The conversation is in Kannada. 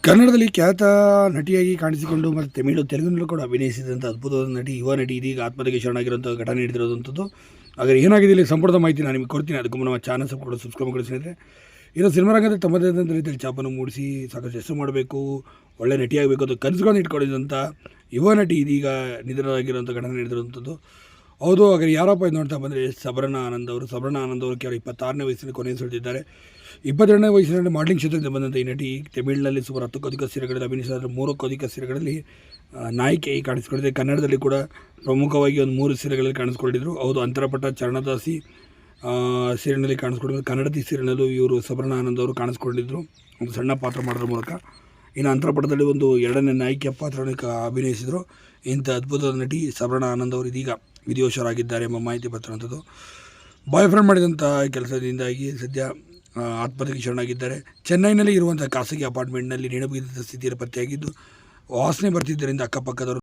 ಕನ್ನಡದಲ್ಲಿ ಖ್ಯಾತ ನಟಿಯಾಗಿ ಕಾಣಿಸಿಕೊಂಡು ಮತ್ತು ತಮಿಳು ತೆಲುಗಿನಲ್ಲೂ ಕೂಡ ಅಭಿನಯಿಸಿದಂಥ ಅದ್ಭುತವಾದ ನಟಿ ಯುವ ನಟಿ ಇದೀಗ ಆತ್ಮಹತ್ಯೆಗೆ ಶರಣಾಗಿರುವಂಥ ಘಟನೆ ನಡೆದಿರುವಂಥದ್ದು. ಹಾಗೆ ಏನಾಗಿದೆ ಇಲ್ಲಿ ಸಂಪೂರ್ಣ ಮಾಹಿತಿ ನಾನು ನಿಮಗೆ ಕೊಡ್ತೀನಿ. ಅದಕ್ಕೂ ನಮ್ಮ ಚಾನಲ್ ಕೂಡ ಸಬ್ಸ್ಕ್ರೈಬ್ ಮಾಡಿ ಸ್ನೇಹಿತರೆ. ಇನ್ನು ಸಿನಿಮಾ ರಂಗದ ತಮ್ಮದೇ ಆದಂಥ ರೀತಿಯಲ್ಲಿ ಛಾಪನ್ನು ಮೂಡಿಸಿ ಸಾಕಷ್ಟು ಹೆಸರು ಮಾಡಬೇಕು, ಒಳ್ಳೆ ನಟಿಯಾಗಬೇಕು ಅಂತ ಕನಸುಗಳನ್ನು ಇಟ್ಕೊಂಡಿದ್ದಂಥ ಯುವ ನಟಿ ಇದೀಗ ನಿಧನರಾಗಿರುವಂಥ ಘಟನೆ ನಡೆದಿರುವಂಥದ್ದು. ಹೌದು, ಹಾಗೆ ಯಾರಪ್ಪ ಇದು ನೋಡ್ತಾ ಬಂದರೆ ಸಬರಣ ಆನಂದ್ ಅವರು ಕೇವಲ 26ನೇ ವಯಸ್ಸಿನಲ್ಲಿ ಕೊನೆಯುಸಿರೆಳೆದಿದ್ದಾರೆ. 22ನೇ ವಯಸ್ಸಿನಲ್ಲಿ ಮಾಡಲಿಂಗ್ ಕ್ಷೇತ್ರದಿಂದ ಬಂದಂಥ ಈ ನಟಿ ತಮಿಳಿನಲ್ಲಿ ಸುಮಾರು 10ಕ್ಕೂ ಅಧಿಕ ಸೀರೆಗಳಲ್ಲಿ ಅಭಿನಯಿಸಿದ 3ಕ್ಕೂ ಅಧಿಕ ಸೀರೆಗಳಲ್ಲಿ ನಾಯಕಿಯಾಗಿ ಕಾಣಿಸಿಕೊಂಡಿದೆ. ಕನ್ನಡದಲ್ಲಿ ಕೂಡ ಪ್ರಮುಖವಾಗಿ ಒಂದು 3 ಸೀರೆಗಳಲ್ಲಿ ಕಾಣಿಸ್ಕೊಂಡಿದ್ದರು. ಹೌದು, ಅಂತರಪಟ್ಟ ಚರಣದಾಸಿ ಸೀರಿಯಲ್ನಲ್ಲಿ ಕಾಣಿಸ್ಕೊಂಡಿದ್ರು. ಕನ್ನಡತಿ ಸೀರಿಯಲ್ನಲ್ಲೂ ಇವರು ಸಬರಣ ಆನಂದ್ ಅವರು ಕಾಣಿಸ್ಕೊಂಡಿದ್ದರು ಒಂದು ಸಣ್ಣ ಪಾತ್ರ ಮಾಡೋದ್ರ ಮೂಲಕ. ಇನ್ನು ಅಂತರಪಟ್ಟದಲ್ಲಿ ಒಂದು 2ನೇ ನಾಯಕಿಯ ಪಾತ್ರವನ್ನು ಅಭಿನಯಿಸಿದರು. ಇಂಥ ಅದ್ಭುತವಾದ ನಟಿ ಸಬರಣ ಆನಂದ್ ಅವರು ಇದೀಗ ವಿಧಿವಶರಾಗಿದ್ದಾರೆ ಎಂಬ ಮಾಹಿತಿ ಬರ್ತಿರುವಂಥದ್ದು. ಬಾಯ್ ಫ್ರೆಂಡ್ ಮಾಡಿದಂಥ ಕೆಲಸದಿಂದಾಗಿ ಸದ್ಯ ಆತ್ಮಹತ್ಯೆಗೆ ಶರಣಾಗಿದ್ದಾರೆ. ಚೆನ್ನೈನಲ್ಲಿ ಇರುವಂಥ ಖಾಸಗಿ ಅಪಾರ್ಟ್ಮೆಂಟ್ನಲ್ಲಿ ನೇಣುಬಿಗಿದ ಸ್ಥಿತಿಯಲ್ಲಿ ಪತ್ತೆಯಾಗಿದ್ದು ವಾಸನೆ ಬರ್ತಿದ್ದರಿಂದ ಅಕ್ಕಪಕ್ಕದವರು